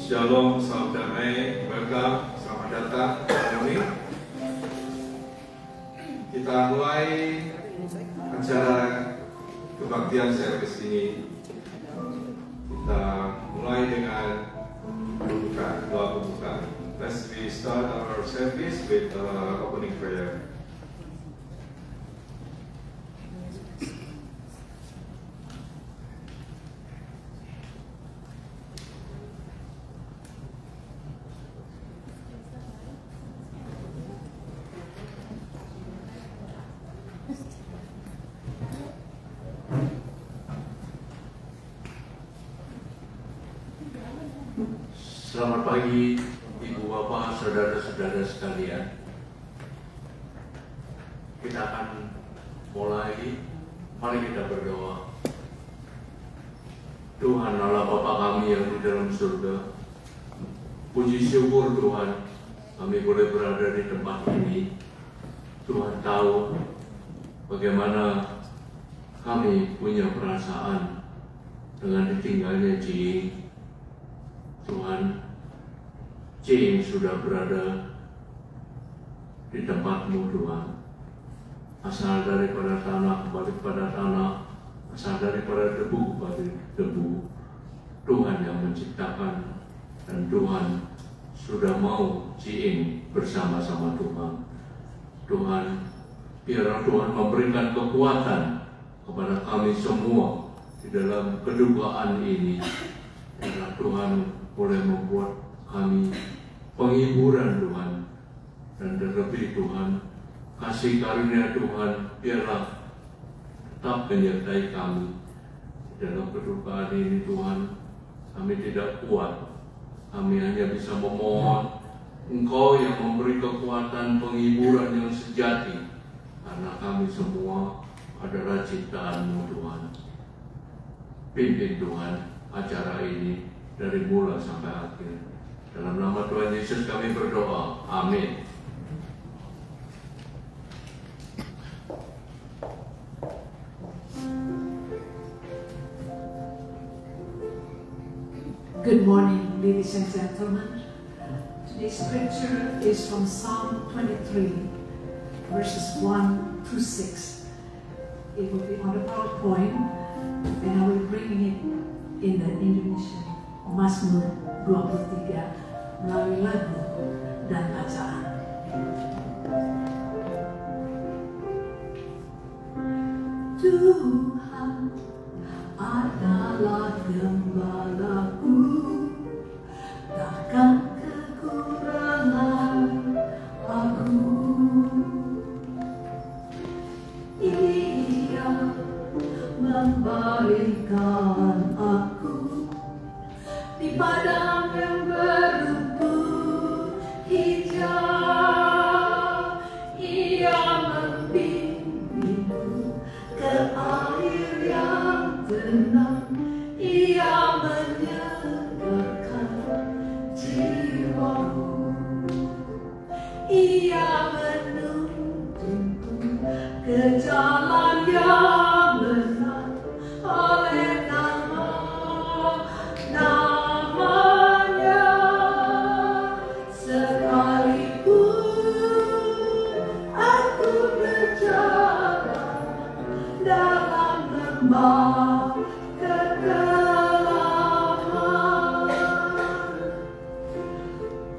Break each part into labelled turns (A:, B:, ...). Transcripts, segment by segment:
A: Shalom, salam damai, welcome, selamat datang hari ini. Kita mulai acara kebaktian service ini. Kita mulai dengan doa pembukaan. Let's start our service with opening prayer.
B: Selamat pagi, Ibu Bapak, saudara-saudara sekalian. Kita akan mulai. Mari kita berdoa. Tuhan Allah Bapa kami yang di dalam surga, puji syukur Tuhan, kami boleh berada di tempat ini. Tuhan tahu bagaimana kami punya perasaan dengan ditinggalnya Cing. Tuhan, Cing sudah berada di tempat-Mu Tuhan. Asal daripada tanah kembali kepada tanah, asal daripada debu kembali debu. Tuhan yang menciptakan, dan Tuhan sudah mau Cing bersama-sama Tuhan. Tuhan, biarlah Tuhan memberikan kekuatan kepada kami semua di dalam kedukaan ini. Biarlah Tuhan boleh membuat kami penghiburan Tuhan, dan terlebih Tuhan, kasih karunia Tuhan biarlah tetap menyertai kami dalam kedukaan ini Tuhan. Kami tidak kuat, kami hanya bisa memohon Engkau yang memberi kekuatan penghiburan yang sejati, karena kami semua adalah ciptaan-Mu Tuhan. Pimpin Tuhan acara ini dari mula sampai akhir. Dalam nama Tuhan Yesus kami berdoa. Amin.
C: Good morning, ladies and gentlemen. Today's scripture is from Psalm 23, verses 1 through 6. It will be on the PowerPoint, and I will bring it in the Indonesian. Mazmur 23 melalui lagu dan bacaan. Tuhan adalah gembalaku, takkan kekurangan aku. Ia memberikan aku di padang yang berumput hijau. Ia membimbingku ke air yang tenang. Ia menyegarkan jiwaku. Ia menuntunku ke jalan yang benar oleh namanya. Sekalipun aku berjalan dalam lembah kegelapan,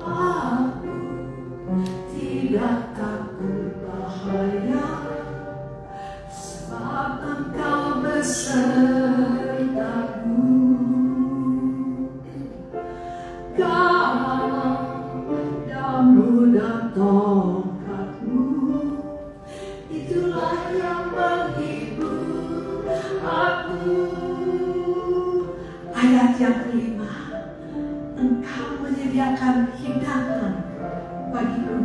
C: aku tidak takut bahaya, sebab Engkau besertaku. Gadamu dan tongkatmu, itulah yang menghibur aku. Ayat yang kelima, Engkau menyediakan hidangan bagiku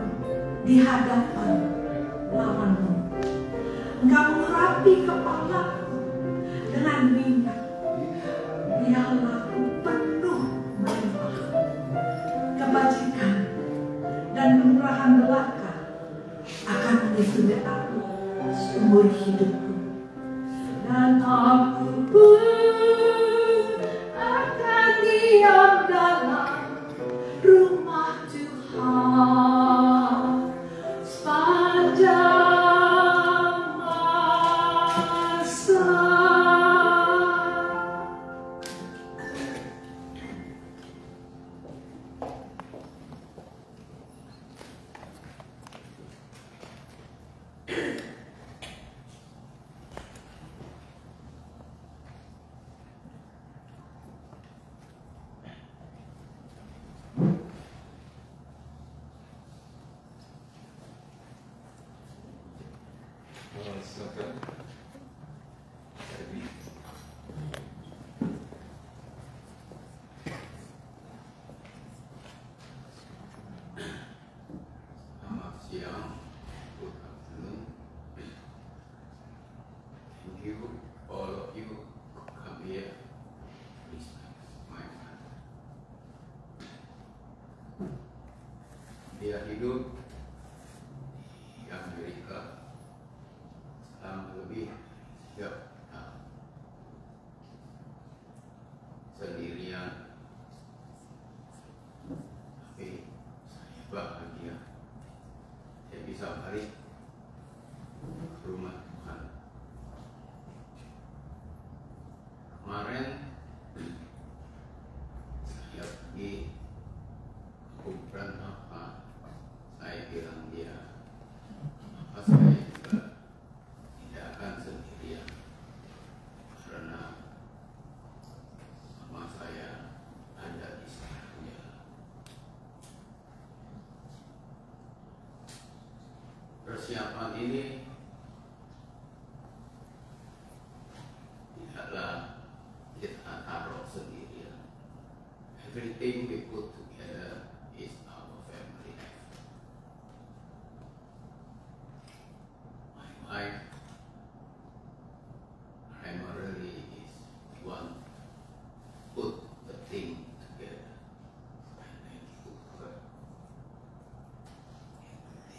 C: di hadapan lawanmu. Engkau mengurapi kepalaku dengan minyak. Biarlah aku penuh melimpah. Kebajikan dan kemurahan belaka akan mengikuti aku seumur hidupku. Dan aku pun akan diam dalam
A: Silakan. Jadi.
D: Selamat siang, good afternoon. Thank you, all of you, come here. Respect my mother. Dia hidup di Amerika selama lebih 3 tahun. Sendirian, tapi saya bahagia. Saya bisa balik ke rumah Tuhan. Kemarin saya pergi kumpulan apa, saya bilang dia, apa saya juga tidak akan sendirian karena mama saya ada di sebelahnya. Persiapan ini tidaklah kita taruh sendirian. Everything we put together is our family effort. My wife primarily is the one put the thing together. I thank you for her.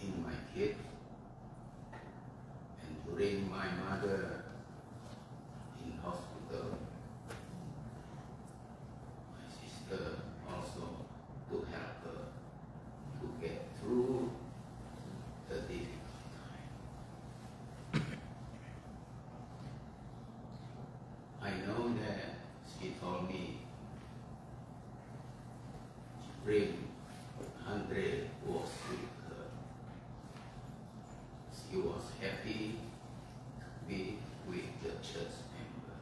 D: Including my kids. And during my mother in hospital, my sister also to help her to get through the difficult time. I know that she told me bring Andre was with her. She was happy to be with the church member.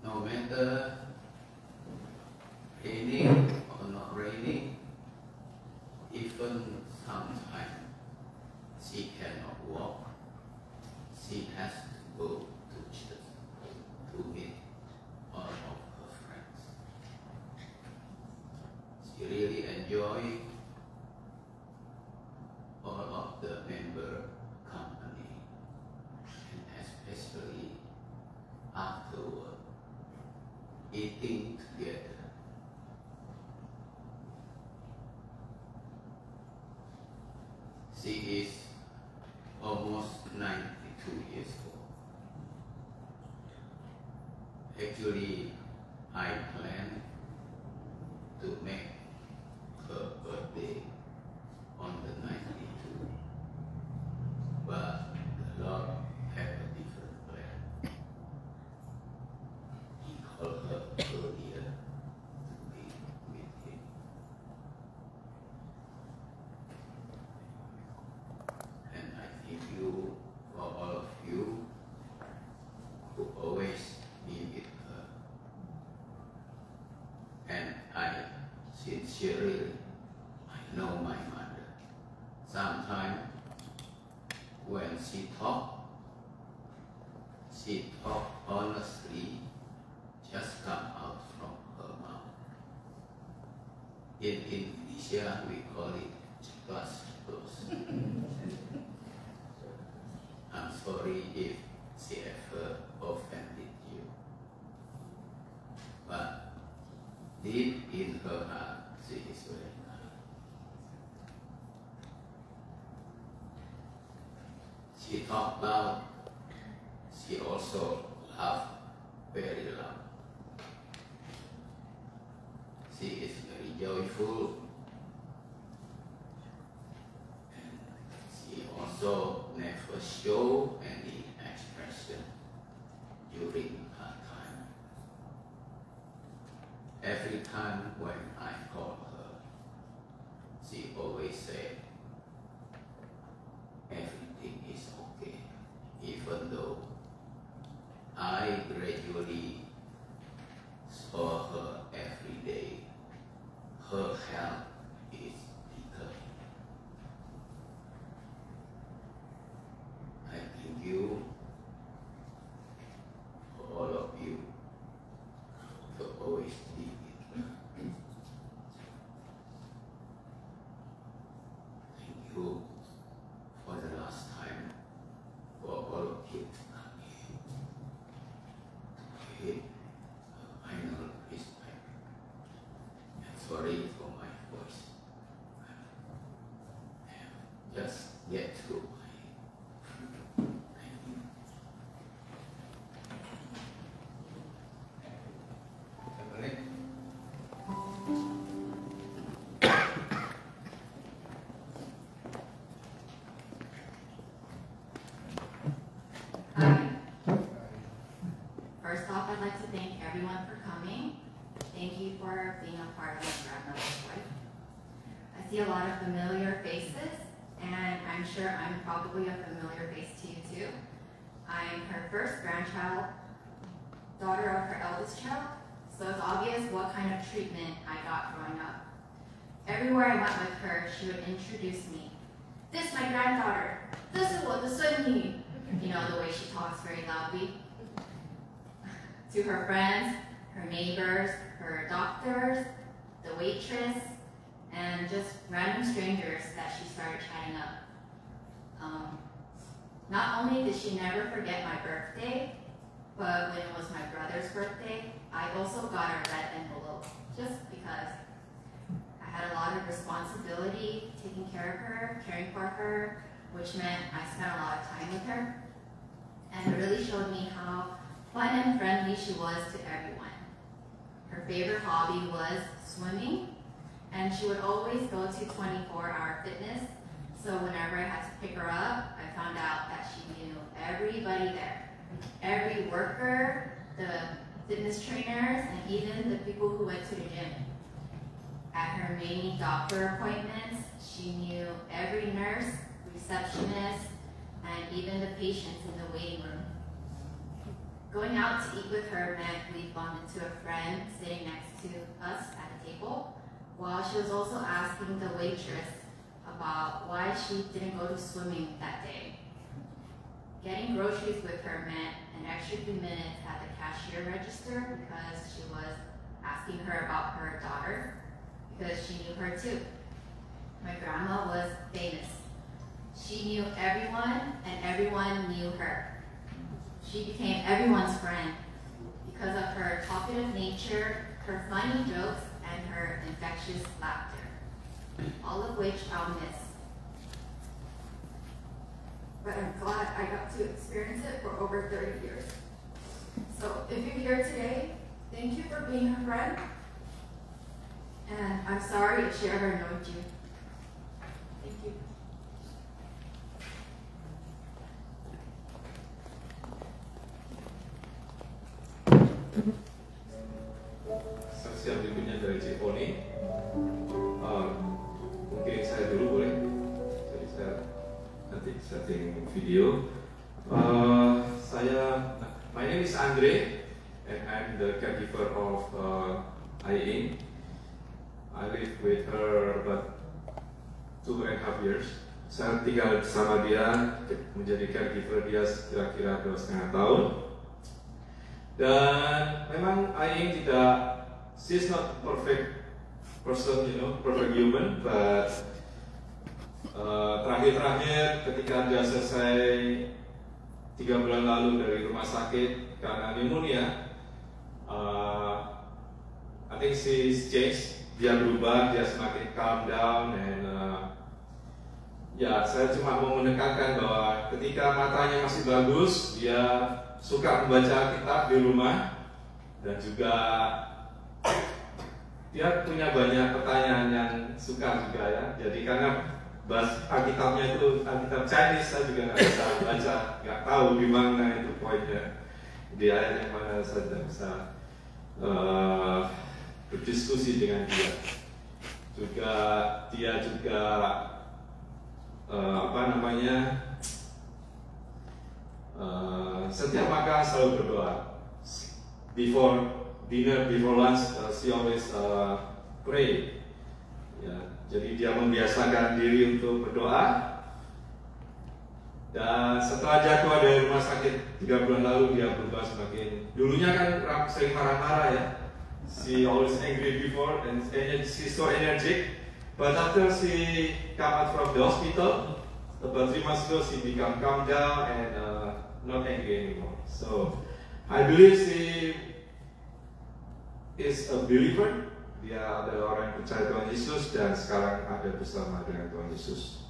D: No matter raining or not raining, even sometimes she cannot walk, she has to go to church to meet all of her friends. She really enjoyed all of the member company, and especially afterward, eating together. She is almost 92 years old. Actually, I plan to make her birthday on the 92, but the Lord had a different plan. He called her earlier to be with him. And I thank you for all of you who always be with her. And I sincerely, I know my mother. Sometimes when she talk honestly, just come out from her mouth. In Indonesia, we call it ceplas ceplos. I'm sorry if she ever offended you, but deep in her heart, she is very kind. She talked loud. She also laughed very loud. She is very joyful, and she also never show any expression during her time. Every time when I call her, she always said, everything is okay, even though I gradually saw her every day. Her health is declining. sorry for my voice. Just get through my. Thank you.
E: First off, I'd like to thank everyone for coming. Thank you for being a part of my grandmother's life. I see a lot of familiar faces, and I'm sure I'm probably a familiar face to you too. I'm her first grandchild, daughter of her eldest child, so it's obvious what kind of treatment I got growing up. Everywhere I went with her, she would introduce me. This is my granddaughter. This is what the son needs. You know, the way she talks very loudly. To her friends, her neighbors, her doctors, the waitress, and just random strangers that she started chatting up. Not only did she never forget my birthday, but when it was my brother's birthday, I also got a red envelope, just because I had a lot of responsibility taking care of her, caring for her, which meant I spent a lot of time with her. And it really showed me how fun and friendly she was to everyone. Her favorite hobby was swimming, and she would always go to 24-hour fitness. So whenever I had to pick her up, I found out that she knew everybody there. Every worker, the fitness trainers, and even the people who went to the gym. At her many doctor appointments, she knew every nurse, receptionist, and even the patients in the waiting room. Going out to eat with her meant we bumped into a friend sitting next to us at a table, while she was also asking the waitress about why she didn't go to swimming that day. Getting groceries with her meant an extra few minutes at the cashier register because she was asking her about her daughter, because she knew her too. My grandma was famous. She knew everyone, and everyone knew her. She became everyone's friend because of her talkative nature, her funny jokes, and her infectious laughter, all of which I'll miss. But I'm glad I got to experience it for over 30 years. So if you're here today, thank you for being her friend. And I'm sorry if she ever annoyed you. Thank you.
A: Saksi yang berikutnya dari Ciponi. Mungkin saya dulu boleh. Jadi saya nanti setting video. My name is Andre, and I'm the caregiver of Aing. I live with her about 2.5 years. Saya tinggal bersama dia, menjadi caregiver dia kira-kira 2,5 tahun. Dan memang Aing tidak, she's not perfect person, perfect human, but terakhir-terakhir ketika dia selesai 3 bulan lalu dari rumah sakit karena pneumonia, I think she's changed. Dia berubah, dia semakin calm down, dan ya saya cuma mau menekankan bahwa ketika matanya masih bagus, dia suka membaca kitab di rumah, dan juga dia punya banyak pertanyaan yang suka juga ya. Jadi karena Alkitabnya itu Alkitab Chinese, saya juga nggak bisa baca, nggak tahu di mana itu poinnya, di ayat yang mana saya tidak bisa berdiskusi dengan dia. Dia juga setiap makan selalu berdoa. Before dinner, before lunch, she always pray. Ya, jadi dia membiasakan diri untuk berdoa. Dan setelah dia keluar dari rumah sakit 3 bulan lalu, dia berubah semakin. Dulunya kan sering marah-marah ya. She always angry before, and she's so energetic. But after she come out from the hospital, about 3 months ago, she become calm down and not angry anymore. So I believe she is a believer, dia adalah orang yang percaya Tuhan Yesus dan sekarang ada bersama dengan Tuhan Yesus.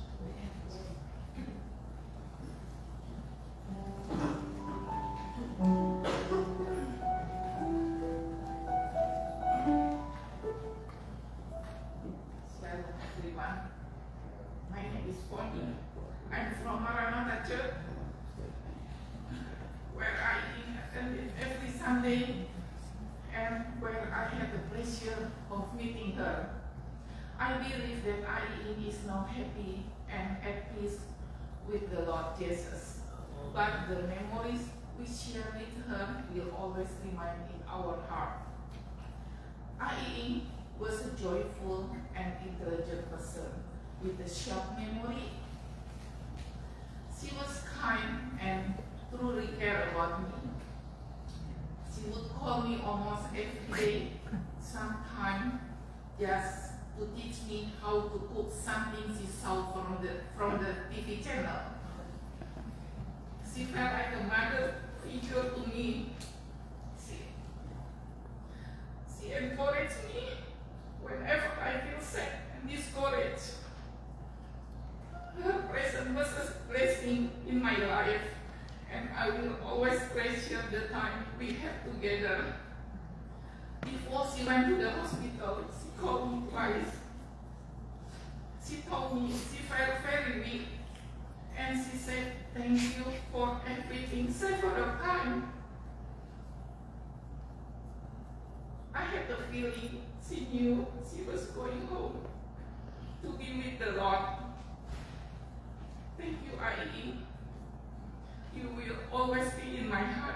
F: My name is Bonnie. I'm from Maranatha Church, where I attend every Sunday and where I had the pleasure of meeting her. I believe that IE is now happy and at peace with the Lord Jesus, but the memories we share with her will always remain in our heart. IE was a joyful and intelligent person with a sharp memory. She was kind and truly cared about me. She would call me almost every day, sometimes just to teach me how to cook something she saw from the TV channel. She felt like a mother figure to me. She encouraged me whenever I feel sad and discouraged. Her presence was a blessing in my life, and I will always treasure the time we had together. Before she went to the hospital, she called me twice. She told me she felt very weak, and she said thank you for everything several times. I had the feeling she knew she was going home to be with the Lord. Thank you, IE. You will always be in my heart.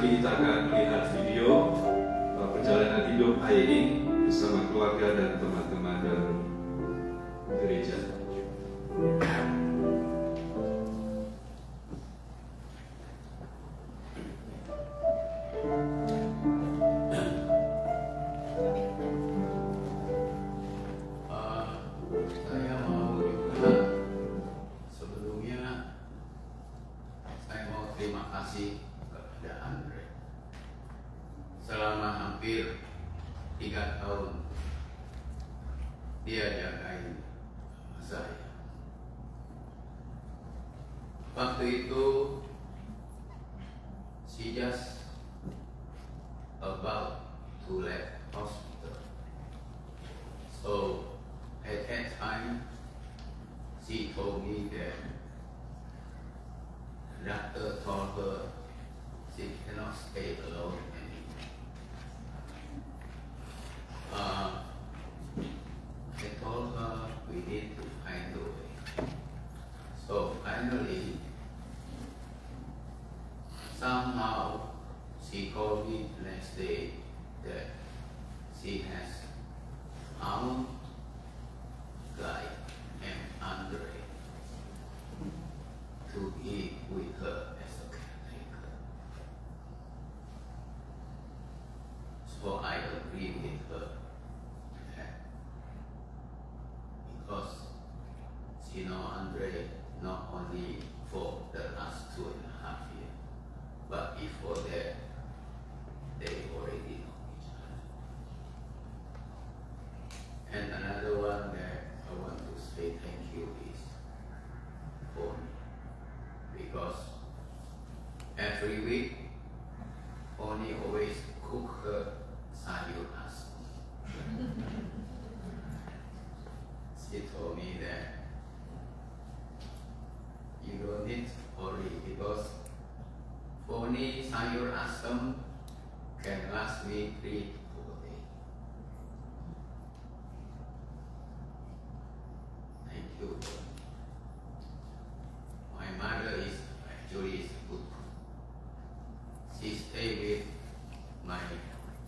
A: Kita akan melihat video perjalanan hidup IE bersama keluarga dan teman-teman dari gereja.
D: Saya mau juga sebelumnya saya mau terima kasih kepada Andre. Selama hampir 3 tahun dia jagain saya. Waktu itu she just about to leave hospital. So at that time she told me that doctor told her she cannot stay alone anymore. I told her we need to find a way. So finally, somehow she called me the next day that she has found Guy and Andre to be with her as a caretaker. So I agree with her because she know Andre not only for the last 2.5 years, but before that they already know each other. And another one that I want to say thank you is for me, because every week Oni always cook her sayur asam. She told me that you don't need to worry because Oni sayur asam can last me 3 to 4 days. Thank you. My mother is actually good cook. She stayed with my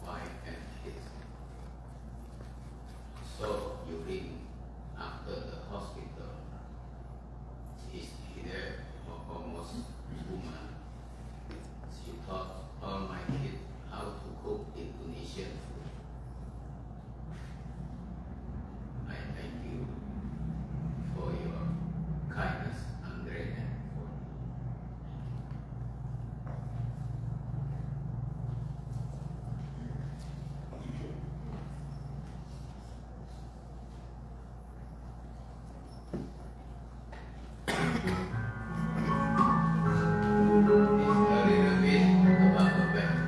D: wife and kids. So during after the hospital, she's there for almost 2 months. She taught all my kids how to cook Indonesian food. I thank you for your kindness, Andre and for It's a little bit about the background.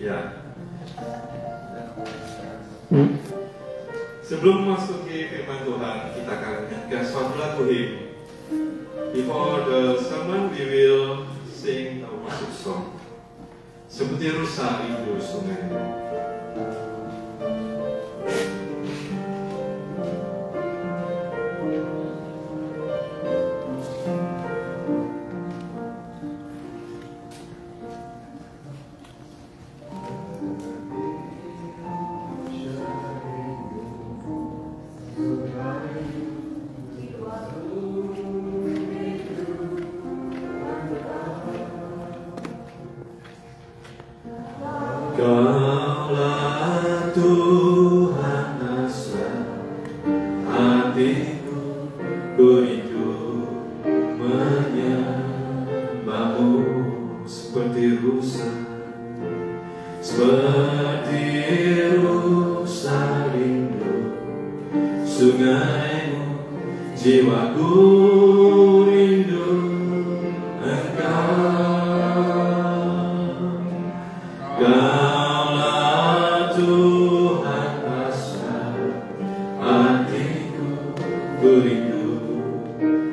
A: Ya. Sebelum masuk ke firman Tuhan, kita akan menyanyikan suatu lagu hymn. Before the sermon, we will sing a worship song. Seperti rusa rindu sungai. Kaulah Tuhan asa hatiku, ku rindu menyembahmu seperti rusa rindu sungaimu, jiwaku rindu Engkau. Kaulah Tuhan asa hatiku, ku rindu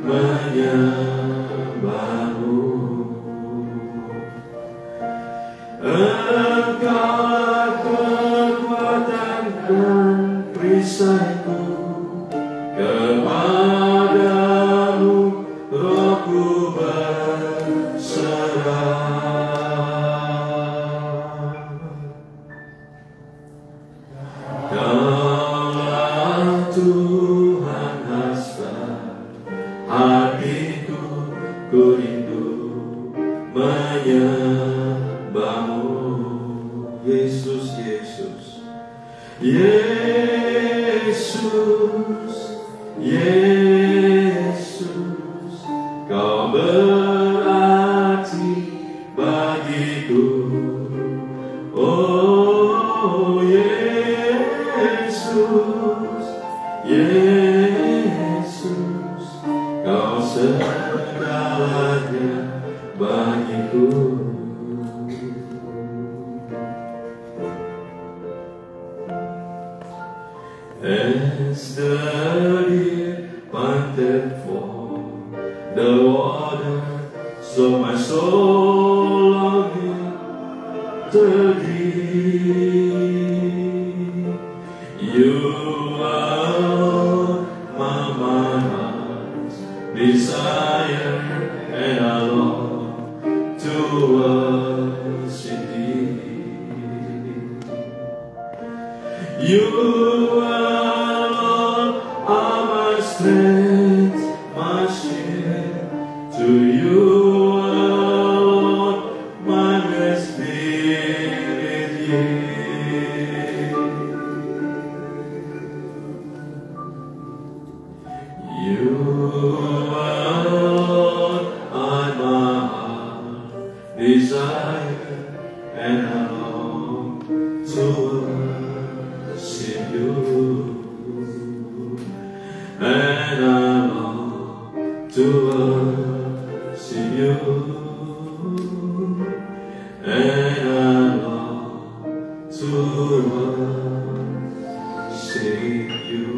A: menyembahmu. Engkaulah kekuatan dan perisaiku, kepadamu rohku berserah. Kaulah Tuhan asa hatiku, ku rindu menyembahmu. Yesus, Yesus, Yesus, Yesus, Kau berarti bagiku. Oh Yesus, Yesus, Kau segalanya bagiku. As the deer panted for the water, so my soul longing thee. You are my heart's desire, and I long to worship thee. You are my strength, my shield. To you alone my spirit yield. You alone are my heart desire, and I long to worship you. And I long to worship you, and I long to worship you.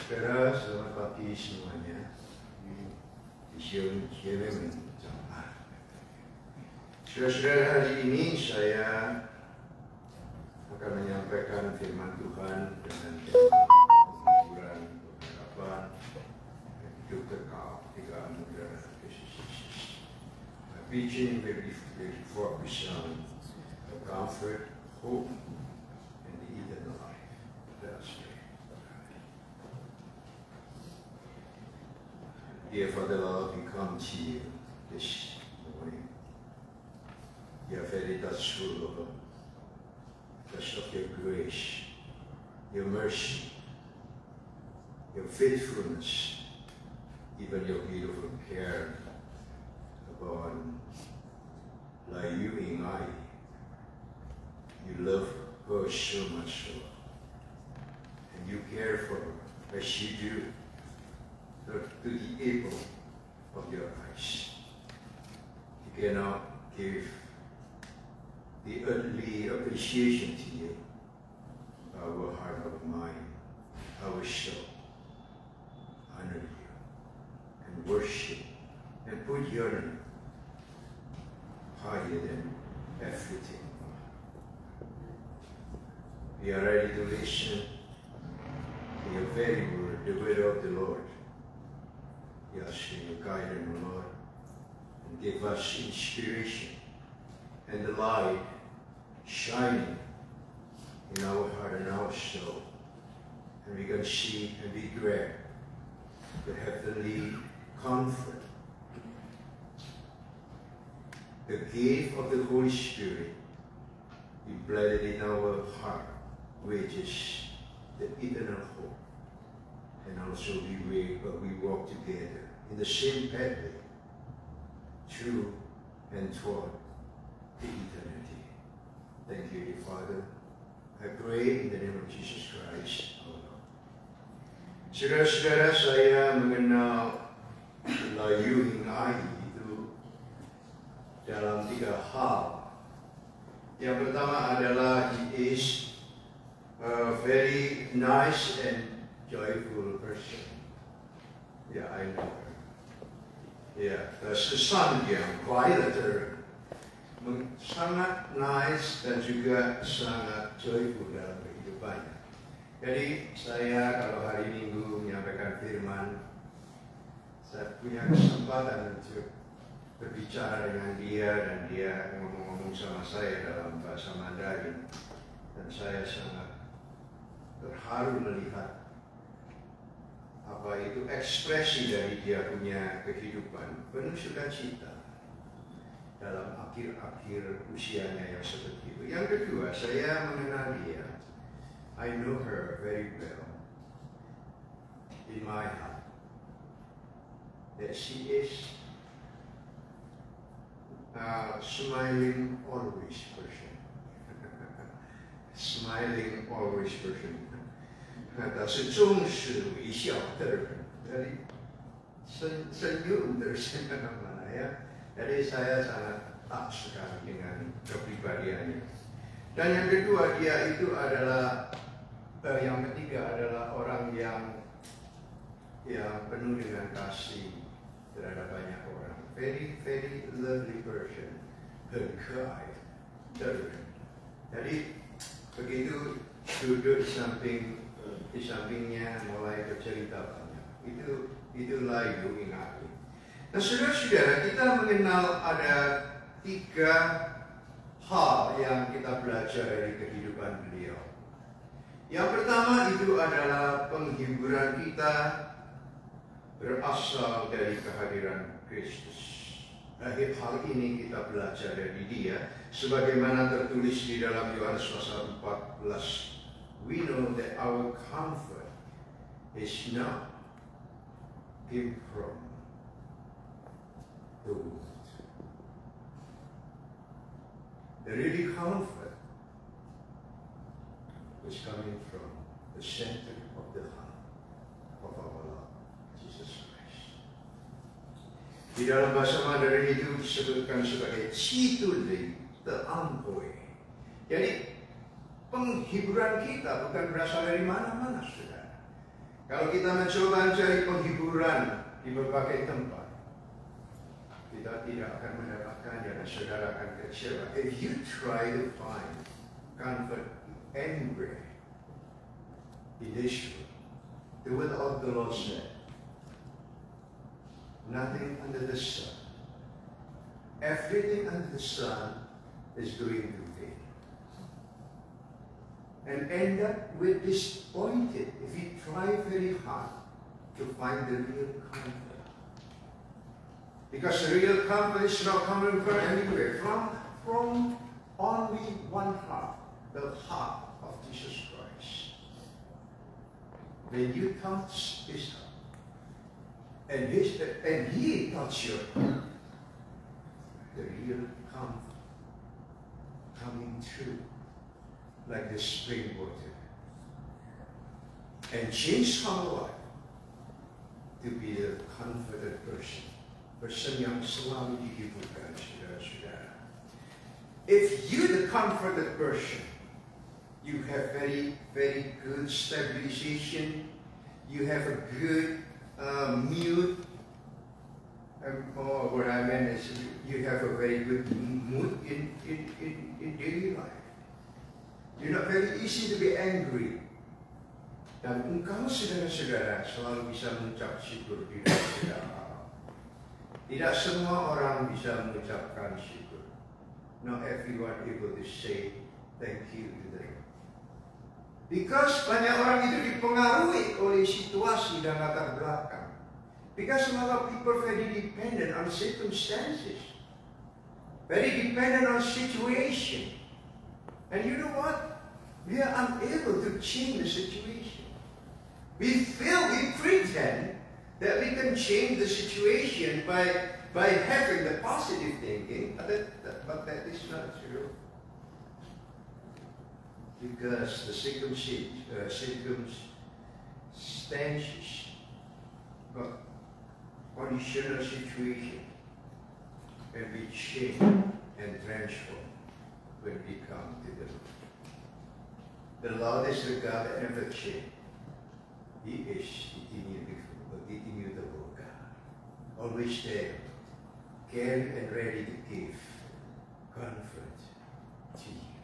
G: Saudara, selamat pagi semuanya. Saudara-saudara, hari ini saya akan menyampaikan firman Tuhan dengan tema penghiburan, pengharapan, dan hidup kekal ketika anugerah Yesus Kristus. My preaching will focus on the comfort, hope, and the eternal life. Let us pray. Dear Father Lord, we come to you this morning. You are very touchful, Lord. Touch of your grace, your mercy, your faithfulness, even your beautiful care about Lai Ying Ai. You love her so much so, and you care for her as you do to the apple of your eyes. You cannot give the earthly appreciation to you. Our heart of mind, our soul, honor you and worship and put your name higher than everything. We are ready to listen to your very word, the word of the Lord. We ask you to guide them, Lord, and give us inspiration and the light shining in our heart and our soul. And we can see and be glad the heavenly comfort, the gift of the Holy Spirit, be planted in our heart, which is the eternal hope. And also we walk together in the same pathway, through and toward the eternity. Thank you, dear Father. I pray in the name of Jesus Christ, our Lord. Saudara-saudara, saya mengenal Lai Ying Ai itu dalam 3 hal. Yang pertama adalah he is a very nice and joyful person. Yeah, I know her. Yeah, 是善良快乐的人。Sangat nice dan juga sangat joyful dalam kehidupannya. Jadi saya kalau hari Minggu menyampaikan firman, saya punya kesempatan untuk berbicara dengan dia dan dia ngomong-ngomong sama saya dalam bahasa Mandarin, dan saya sangat terharu melihat apa itu ekspresi dari dia punya kehidupan penuh sukacita dalam akhir-akhir usianya yang seperti itu. Yang kedua, saya mengenal dia. I know her very well in my heart. That she is a smiling always person. Smiling always person. 她是总是微笑的人. Dari senyum terus mana ya. Jadi saya sangat tak sekali dengan kepribadiannya. Dan yang kedua, dia itu adalah yang ketiga adalah orang yang penuh dengan kasih terhadap banyak orang. Very, very lovely person. 很可爱的人. Jadi begitu duduk di sampingnya mulai bercerita banyak. Itulah Ying Ai. Nah, saudara-saudara, kita mengenal ada 3 hal yang kita belajar dari kehidupan beliau. Yang pertama itu adalah penghiburan kita berasal dari kehadiran Kristus. Hal ini kita belajar dari dia, sebagaimana tertulis di dalam Yohanes pasal 14. We know that our comfort is not came from the world. The really comfort is coming from the center of the heart of our Lord Jesus Christ. Di dalam bahasa Mandarin itu disebutkan sebagai cituli teampoi. Jadi penghiburan kita bukan berasal dari mana-mana, saudara. Kalau kita mencoba mencari penghiburan di berbagai tempat, kita tidak akan mendapatkannya dan saudara akan kecewa. If you try to find comfort anywhere in this world, the word of the Lord said, nothing under the sun, everything under the sun is going to fail. And end up with disappointed if you try very hard to find the real comfort. Because the real comfort is not coming from anywhere, from only one heart, the heart of Jesus Christ. When you touch His heart, And He touches your heart. The real comfort coming through like the spring water. And change our life to be the comforted person. Person yang selalu dihiburkan, saudara-saudara. If you the comforted person, you have very, very good stabilization, you have a good mood. What I meant is you have a very good mood in daily life. You're not very easy to be angry. Dan engkau saudara-saudara selalu bisa mengucap syukur di dalam segala hal. Tidak semua orang bisa mengucapkan syukur. Not everyone able to say thank you to the Lord. Because banyak orang itu dipengaruhi oleh situasi dan latar belakang. Because a lot of people are very dependent on circumstances. Very dependent on situation. And you know what? We are unable to change the situation. We pretend that we can change the situation by having the positive thinking, but that is not true. Because the circumstances, conditional situation can be changed and transformed when we come to the Lord. The Lord is the God that never changes. He is immutable God, always there, caring and ready to give comfort to you.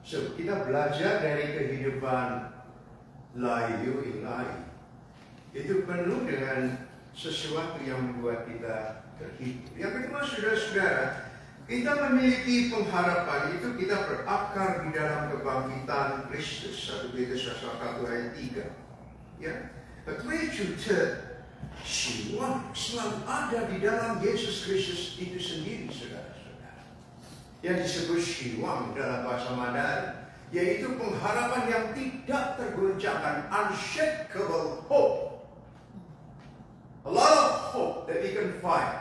G: So kita belajar dari kehidupan layu ilahi. Itu penuh dengan sesuatu yang membuat kita terhibur. Yang kedua, saudara-saudara, kita memiliki pengharapan itu kita berakar di dalam kebangkitan Kristus. 1 Petrus 1 ayat 3. Ya,希望 selalu ada di dalam Yesus Kristus itu sendiri, saudara-saudara. Yang disebut希望dalam bahasa Mandarin, yaitu pengharapan yang tidak tergoncangkan, unshakable hope. A lot of hope that we can find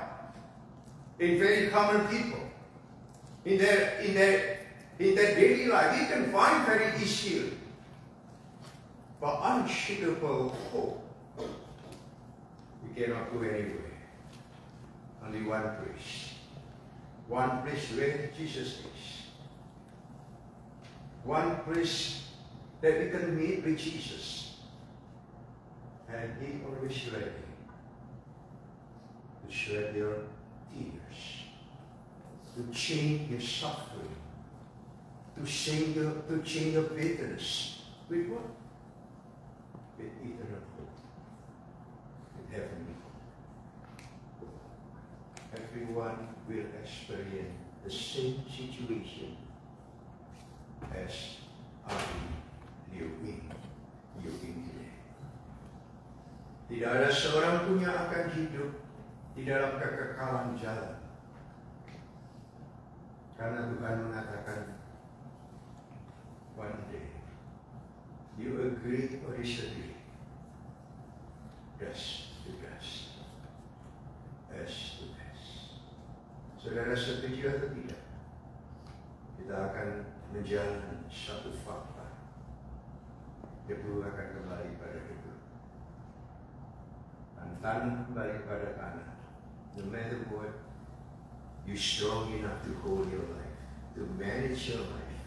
G: in very common people. In their daily life, we can find very easily. But unshakable hope, we cannot go anywhere. Only one place. One place where Jesus is. One place that we can meet with Jesus. And He always ready to shed your tears. To change your suffering, to change your bitterness. With what? With eternal hope, with heavenly hope. Everyone will experience the same situation as Ari Liu Ying today. Tidak ada seorang pun yang akan hidup di dalam kekekalan jalan. Karena Tuhan mengatakan, one day, you agree or disagree, dust to dust, ash to ash. Saudara setuju atau tidak? Kita akan menjalani satu fakta. Debu akan kembali pada debu. Dan tanah kembali pada tanah. No matter what, you're strong enough to hold your life, to manage your life,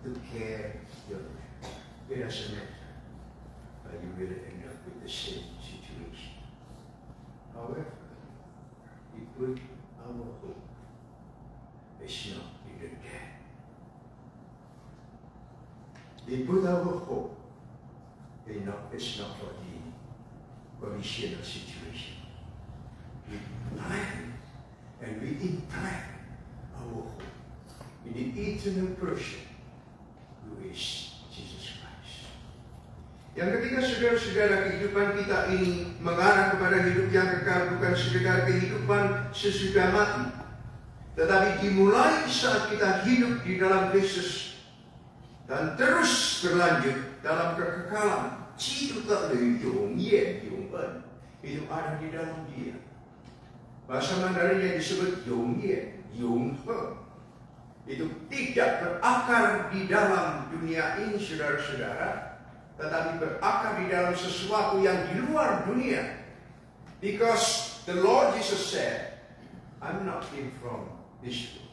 G: to care your life. It doesn't matter, but you will end up with the same situation. However, we put our hope, it's not in the dead. We put our hope, it's not for the conditional situation. We plan. And we implant our hope in the eternal person who is Jesus Christ. Yang ketiga, saudara-saudara, kehidupan kita ini mengarah kepada hidup yang kekal, bukan sekedar kehidupan sesudah mati, tetapi dimulai saat kita hidup di dalam Kristus dan terus berlanjut dalam kekekalan. itu ada di dalam dia. Bahasa Mandarin yang disebut Yongye, Yonghe, itu tidak berakar di dalam dunia ini, saudara-saudara, tetapi berakar di dalam sesuatu yang di luar dunia. Because the Lord Jesus said, I'm not came from this world.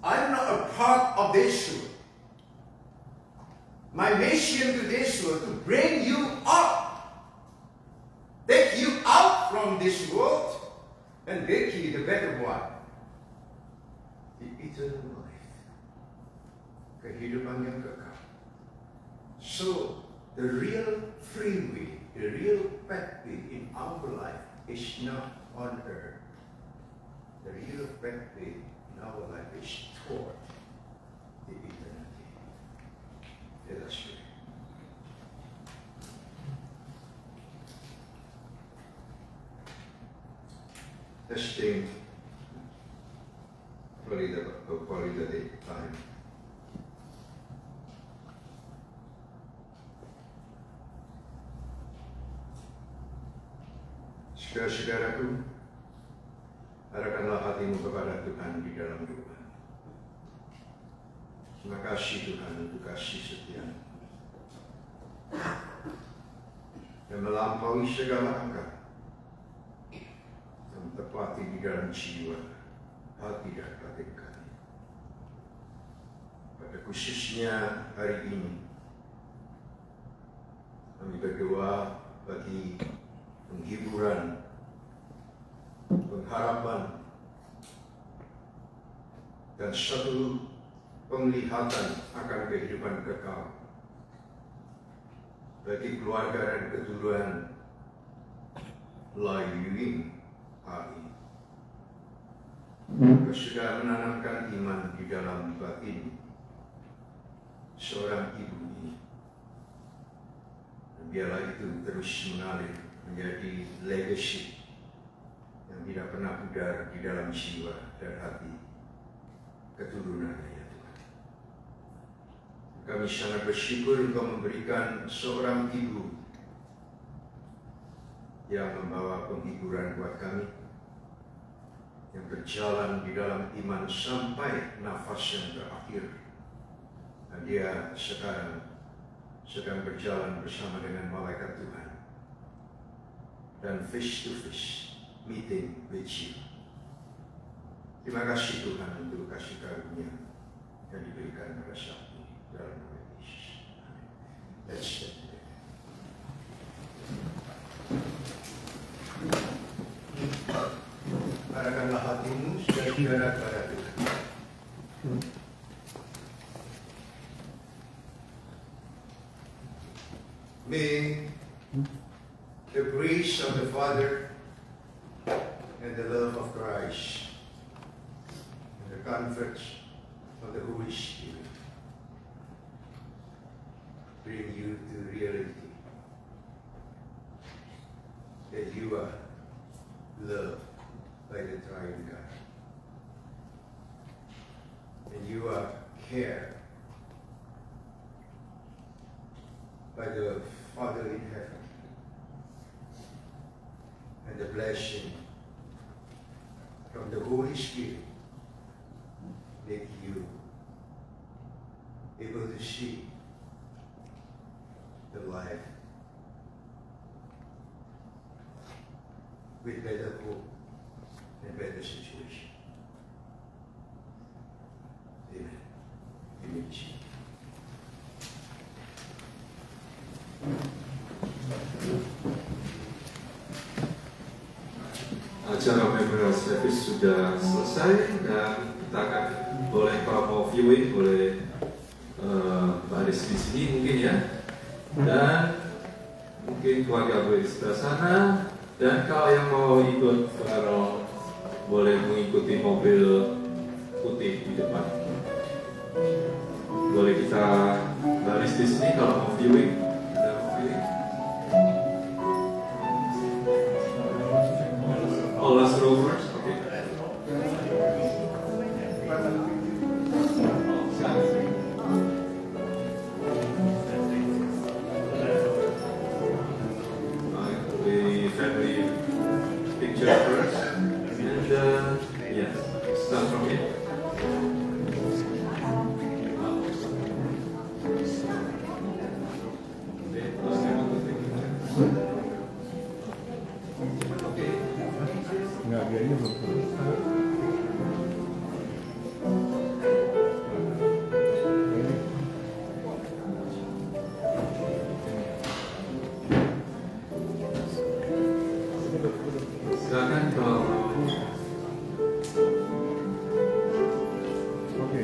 G: I'm not a part of this world. My mission to this world to bring you up, take you out from this world, and make you the better one. The eternal life. Kehidupan yang kekal. So, the real freeway, the real pathway in our life is not on earth. The real pathway in our life is toward the eternity. Let us pray. Testing qualitative time. Saudara-saudaraku, arahkanlah hatimu kepada Tuhan di dalam doa. Terima kasih Tuhan untuk kasih setia yang melampaui segala akal, yang terpatih di dalam jiwa, hati dan batin kami. Pada khususnya hari ini, kami berdoa bagi penghiburan, pengharapan, dan satu penglihatan akan kehidupan kekal bagi keluarga dan keturunan Lai Yuing AI. Kau sudah menanamkan iman di dalam batin seorang ibu ini. Dan biarlah itu terus mengalir menjadi legacy yang tidak pernah pudar di dalam jiwa dan hati keturunannya, ya Tuhan. Kami sangat bersyukur Engkau memberikan seorang ibu yang membawa penghiburan buat kami, yang berjalan di dalam iman sampai nafas yang terakhir. Dan dia sekarang sedang berjalan bersama dengan malaikat Tuhan dan face to face meeting with you. Terima kasih Tuhan untuk kasih karunia yang diberikan pada saat ini dalam nama Yesus. Amin. Let's stand together. Arahkanlah hatimu saudara kepada Tuhan. May the grace of the Father and the love of Christ and the comfort of the Holy Spirit bring you to reality that you are loved by the Triune God, and you are cared by the Father in heaven, and the blessing from the Holy Spirit make you able to see the life with better hope and better situation. Amen. Amen.
A: Acara memorial service sudah selesai dan kita akan boleh, kalau mau viewing boleh baris di sini mungkin ya, dan mungkin keluarga boleh di sebelah sana, dan kalau yang mau ikut funeral boleh mengikuti mobil putih di depan. Boleh kita baris di sini kalau mau viewing. Oh, last row first. Okay. picture first, and yeah, start from here.
H: Nggak, biayanya belum.
A: Silakan kalau
H: Oke.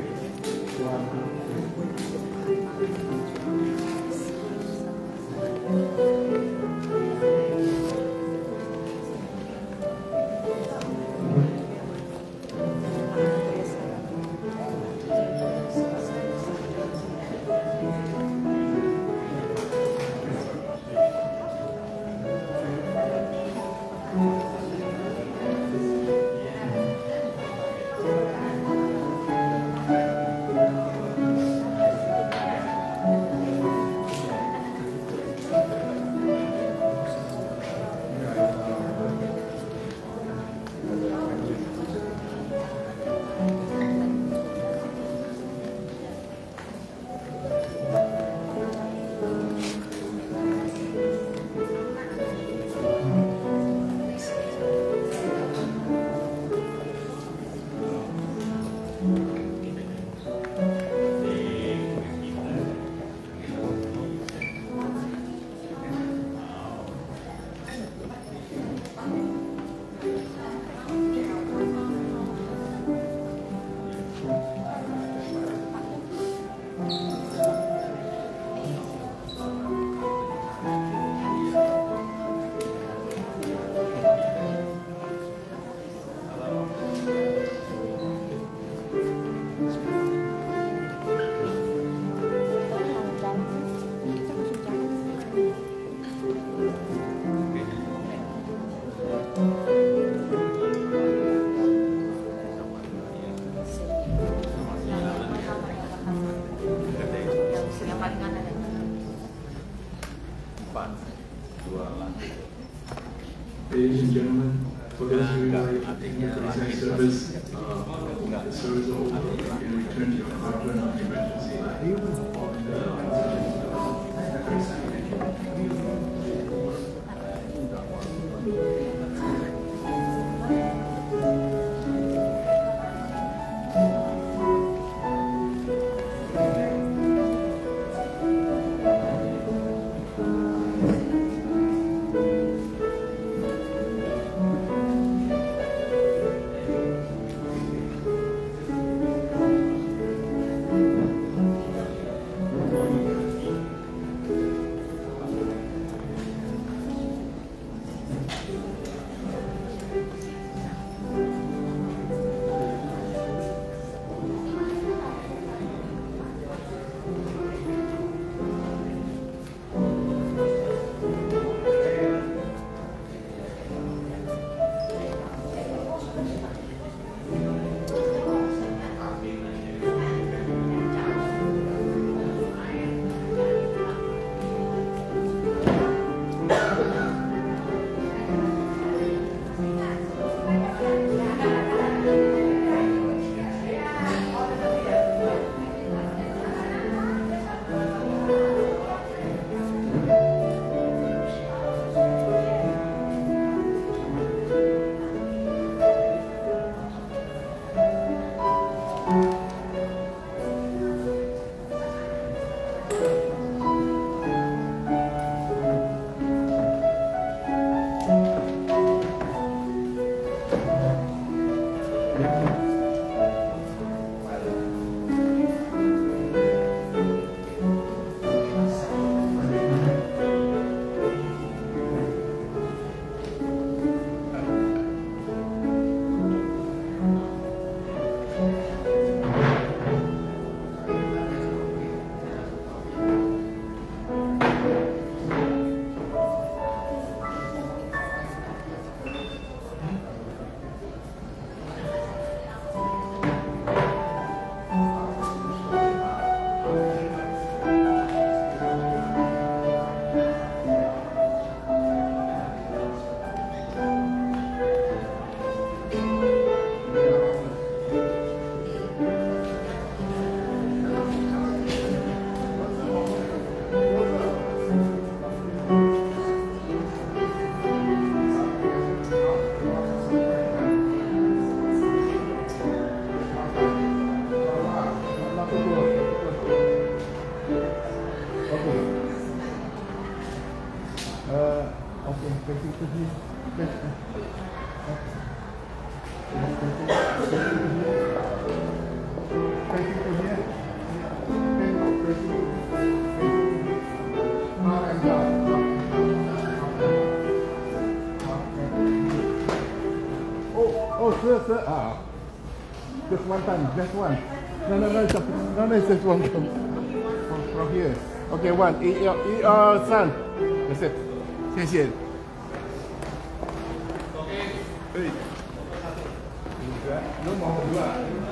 B: Ladies and gentlemen, for those of you who like the service, the service is over. You can return to your apartment on emergency.
H: Okay, facing to here. Okay. Facing to here. Oh, sir. Just one time, just one. No, it's just one from here. Okay, one. Son. That's it. 谢谢。Okay. No more dua.